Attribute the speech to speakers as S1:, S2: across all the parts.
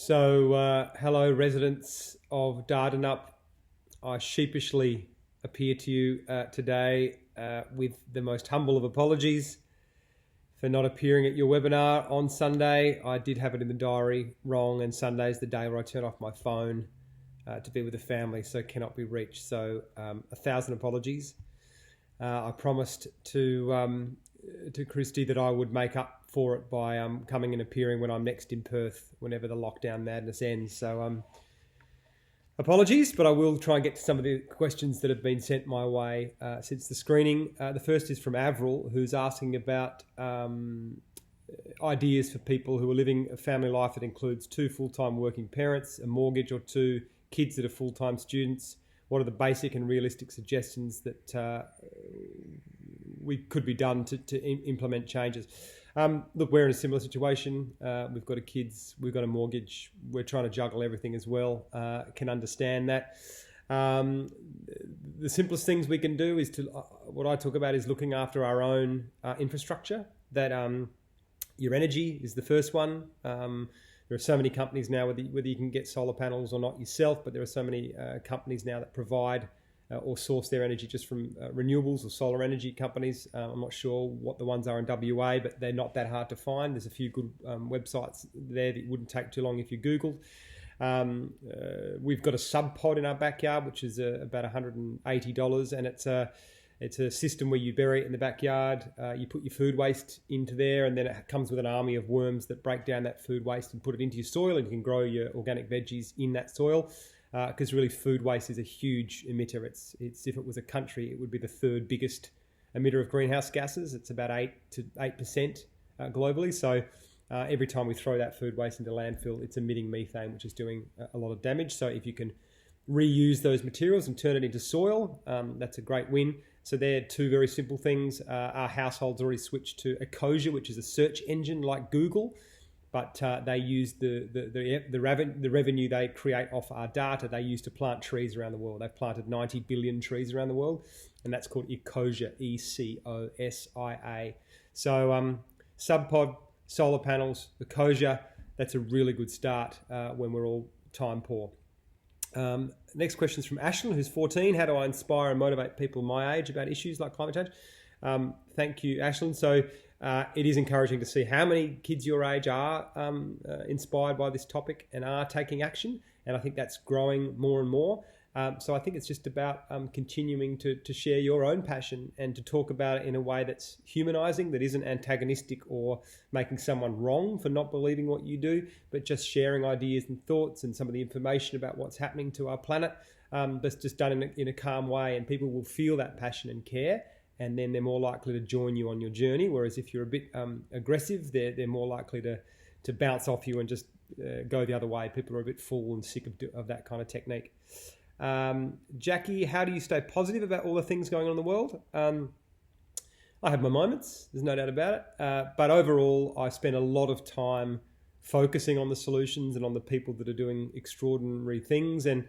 S1: Hello, residents of Dardanup. I sheepishly appear to you today with the most humble of apologies for not appearing at your webinar on Sunday. I did have it in the diary wrong, and Sunday is the day where I turn off my phone to be with the family, so cannot be reached. So 1,000 apologies. I promised to Christy that I would make up for it by coming and appearing when I'm next in Perth, whenever the lockdown madness ends. So apologies, but I will try and get to some of the questions that have been sent my way since the screening. The first is from Avril, who's asking about ideas for people who are living a family life that includes 2 full-time working parents, a mortgage, or 2 kids that are full-time students. What are the basic and realistic suggestions that we could be done to implement changes? Look, we're in a similar situation. We've got kids, we've got a mortgage. We're trying to juggle everything as well. Can understand that. The simplest things we can do is what I talk about is looking after our own infrastructure. That your energy is the first one. There are so many companies now, whether you can get solar panels or not yourself, but there are so many companies now that provide or source their energy just from renewables or solar energy companies. I'm not sure what the ones are in WA, but they're not that hard to find. There's a few good websites there that wouldn't take too long if you Googled. We've got a sub pod in our backyard, which is about $180, and it's a system where you bury it in the backyard. You put your food waste into there, and then it comes with an army of worms that break down that food waste and put it into your soil, and you can grow your organic veggies in that soil. Because really food waste is a huge emitter. It's if it was a country, it would be the 3rd biggest emitter of greenhouse gases. It's about 8% globally. So every time we throw that food waste into landfill, it's emitting methane, which is doing a lot of damage. So if you can reuse those materials and turn it into soil, that's a great win. So they're 2 very simple things. Our households already switched to Ecosia, which is a search engine like Google, but they use the revenue they create off our data, they use to plant trees around the world. They've planted 90 billion trees around the world, and that's called Ecosia, ECOSIA. So subpod, solar panels, Ecosia, that's a really good start when we're all time poor. Next question is from Ashlyn, who's 14. How do I inspire and motivate people my age about issues like climate change? Thank you, Ashlyn. So it is encouraging to see how many kids your age are inspired by this topic and are taking action. And I think that's growing more and more. So I think it's just about continuing to share your own passion and to talk about it in a way that's humanizing, that isn't antagonistic or making someone wrong for not believing what you do, but just sharing ideas and thoughts and some of the information about what's happening to our planet. That's just done in a calm way, and people will feel that passion and care, and then they're more likely to join you on your journey. Whereas if you're a bit aggressive, they're more likely to bounce off you and just go the other way. People are a bit full and sick of that kind of technique. Jackie, how do you stay positive about all the things going on in the world? I have my moments, there's no doubt about it. But overall, I spend a lot of time focusing on the solutions and on the people that are doing extraordinary things. And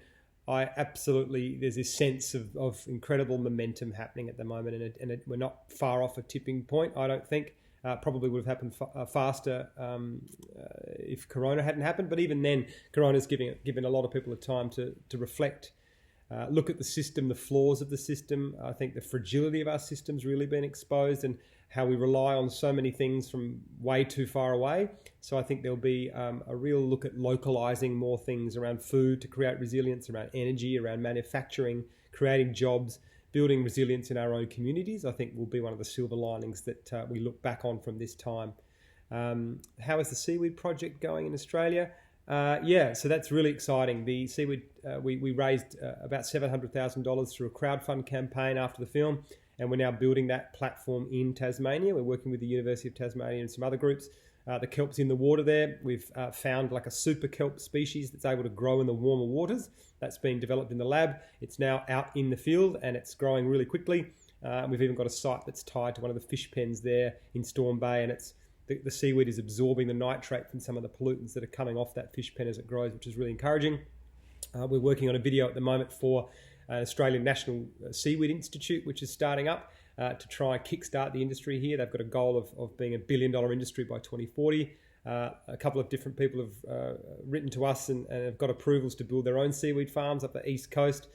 S1: there's this sense of incredible momentum happening at the moment, and we're not far off a tipping point, I don't think. Probably would have happened faster if Corona hadn't happened. But even then, Corona's given a lot of people a time to reflect, look at the system, the flaws of the system. I think the fragility of our system's really been exposed, and how we rely on so many things from way too far away. So I think there'll be a real look at localizing more things around food to create resilience, around energy, around manufacturing, creating jobs, building resilience in our own communities. I think will be one of the silver linings that we look back on from this time. How is the seaweed project going in Australia? So that's really exciting. The seaweed, we raised about $700,000 through a crowdfund campaign after the film, and we're now building that platform in Tasmania. We're working with the University of Tasmania and some other groups. The kelp's in the water there. We've found like a super kelp species that's able to grow in the warmer waters. That's been developed in the lab. It's now out in the field, and it's growing really quickly. We've even got a site that's tied to one of the fish pens there in Storm Bay, and the seaweed is absorbing the nitrate from some of the pollutants that are coming off that fish pen as it grows, which is really encouraging. We're working on a video at the moment for an Australian National Seaweed Institute, which is starting up. to try and kickstart the industry here. They've got a goal of being $1 billion industry by 2040. A couple of different people have written to us and have got approvals to build their own seaweed farms up the east coast.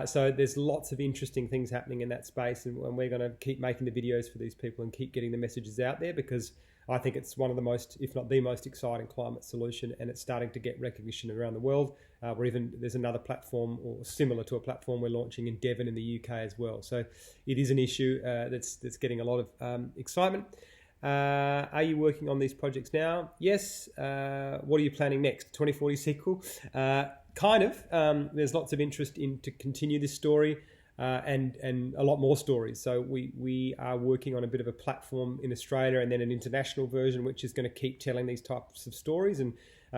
S1: So there's lots of interesting things happening in that space, and we're going to keep making the videos for these people and keep getting the messages out there, because I think it's one of the most, if not the most exciting climate solution, and it's starting to get recognition around the world. Or even there's another platform, or similar to a platform, we're launching in Devon in the UK as well. So it is an issue that's getting a lot of excitement. Are you working on these projects now? Yes. What are you planning next? 2040 sequel? Kind of. There's lots of interest to continue this story. And a lot more stories. So we are working on a bit of a platform in Australia, and then an international version, which is going to keep telling these types of stories and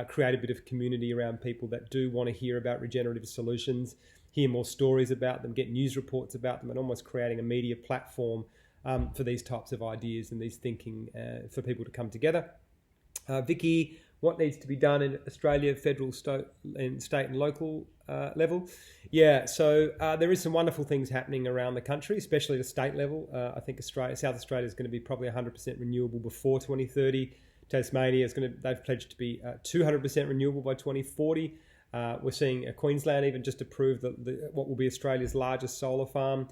S1: create a bit of community around people that do want to hear about regenerative solutions, hear more stories about them, get news reports about them, and almost creating a media platform for these types of ideas and these thinking for people to come together. Vicky, what needs to be done in Australia, federal, state and local level? Yeah, so there is some wonderful things happening around the country, especially at a state level. I think South Australia is going to be probably 100% renewable before 2030. Tasmania they've pledged to be 200% renewable by 2040. We're seeing Queensland even just approved what will be Australia's largest solar farm.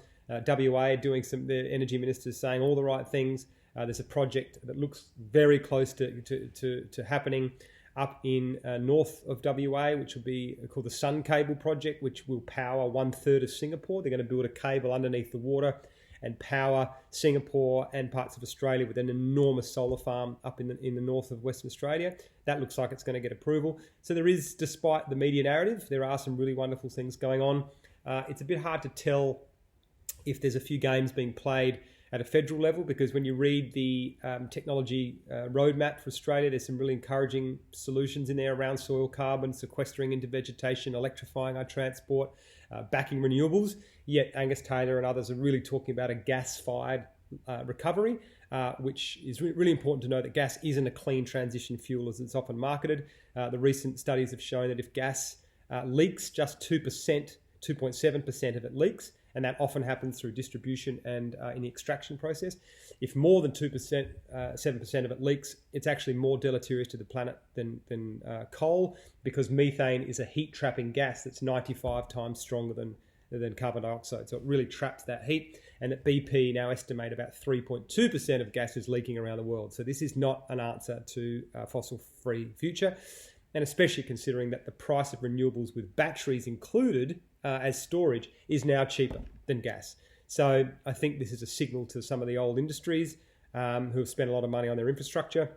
S1: WA doing the energy minister's saying all the right things. There's a project that looks very close to happening up in north of WA, which will be called the Sun Cable Project, which will power 1/3 of Singapore. They're going to build a cable underneath the water and power Singapore and parts of Australia with an enormous solar farm up in the north of Western Australia. That looks like it's going to get approval. So there is, despite the media narrative, there are some really wonderful things going on. It's a bit hard to tell if there's a few games being played at a federal level, because when you read the technology roadmap for Australia, there's some really encouraging solutions in there around soil carbon, sequestering into vegetation, electrifying our transport, backing renewables. Yet Angus Taylor and others are really talking about a gas-fired recovery, which is really important to know that gas isn't a clean transition fuel as it's often marketed. The recent studies have shown that if gas leaks, just 2.7% of it leaks, and that often happens through distribution and in the extraction process. If more than 2%, 7% of it leaks, it's actually more deleterious to the planet than coal, because methane is a heat-trapping gas that's 95 times stronger than carbon dioxide. So it really traps that heat, and that BP now estimate about 3.2% of gas is leaking around the world. So this is not an answer to a fossil-free future, and especially considering that the price of renewables with batteries included as storage is now cheaper than gas. So I think this is a signal to some of the old industries who have spent a lot of money on their infrastructure,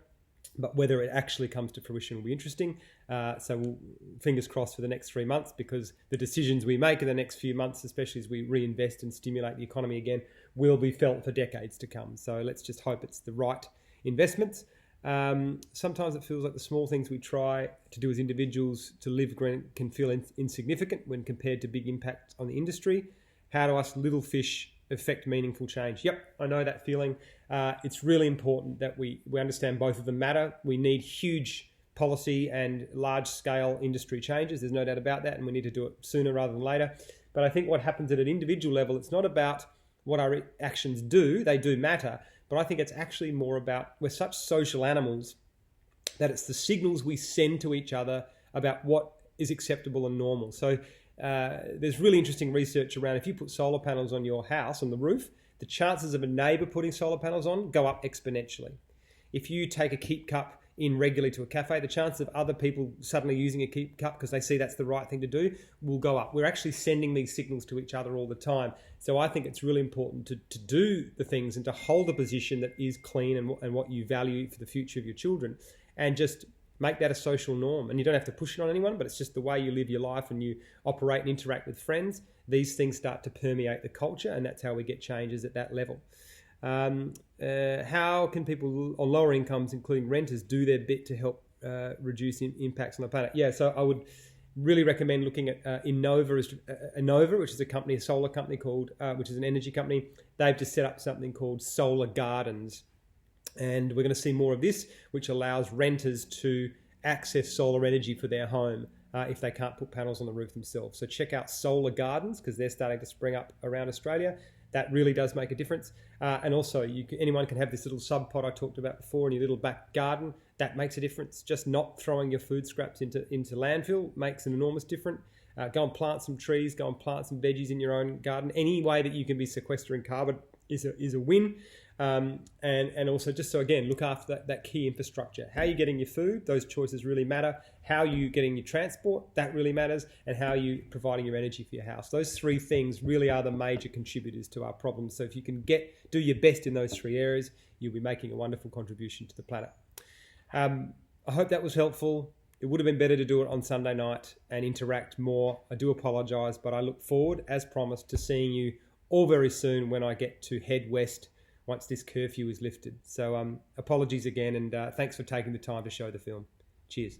S1: but whether it actually comes to fruition will be interesting. So fingers crossed for the next 3 months, because the decisions we make in the next few months, especially as we reinvest and stimulate the economy again, will be felt for decades to come. So let's just hope it's the right investments. Sometimes it feels like the small things we try to do as individuals to live green can feel insignificant when compared to big impacts on the industry. How do us little fish affect meaningful change? Yep, I know that feeling. It's really important that we understand both of them matter. We need huge policy and large-scale industry changes. There's no doubt about that, and we need to do it sooner rather than later. But I think what happens at an individual level, it's not about what our actions do. They do matter. But I think it's actually more about, we're such social animals that it's the signals we send to each other about what is acceptable and normal. So there's really interesting research around, if you put solar panels on your house, on the roof, the chances of a neighbour putting solar panels on go up exponentially. If you take a keep cup in regularly to a cafe, the chance of other people suddenly using a keep cup because they see that's the right thing to do will go up. We're actually sending these signals to each other all the time. So I think it's really important to do the things and to hold a position that is clean and what you value for the future of your children, and just make that a social norm. And you don't have to push it on anyone, but it's just the way you live your life and you operate and interact with friends. These things start to permeate the culture, and that's how we get changes at that level. How can people on lower incomes, including renters, do their bit to help reduce impacts on the planet? Yeah, so I would really recommend looking at Innova, which is a solar company which is an energy company. They've just set up something called solar gardens. And we're going to see more of this, which allows renters to access solar energy for their home if they can't put panels on the roof themselves. So check out solar gardens, because they're starting to spring up around Australia. That really does make a difference. And also, anyone can have this little sub pod I talked about before in your little back garden. that makes a difference. Just not throwing your food scraps into landfill makes an enormous difference. Go and plant some trees, go and plant some veggies in your own garden. Any way that you can be sequestering carbon is a win. And also just so, again, look after that key infrastructure. How you're getting your food, those choices really matter. How you getting your transport, that really matters. And how you providing your energy for your house. Those three things really are the major contributors to our problems. So if you can do your best in those three areas, you'll be making a wonderful contribution to the planet. I hope that was helpful. It would have been better to do it on Sunday night and interact more. I do apologise, but I look forward, as promised, to seeing you all very soon when I get to head west once this curfew is lifted. So apologies again, and thanks for taking the time to show the film. Cheers.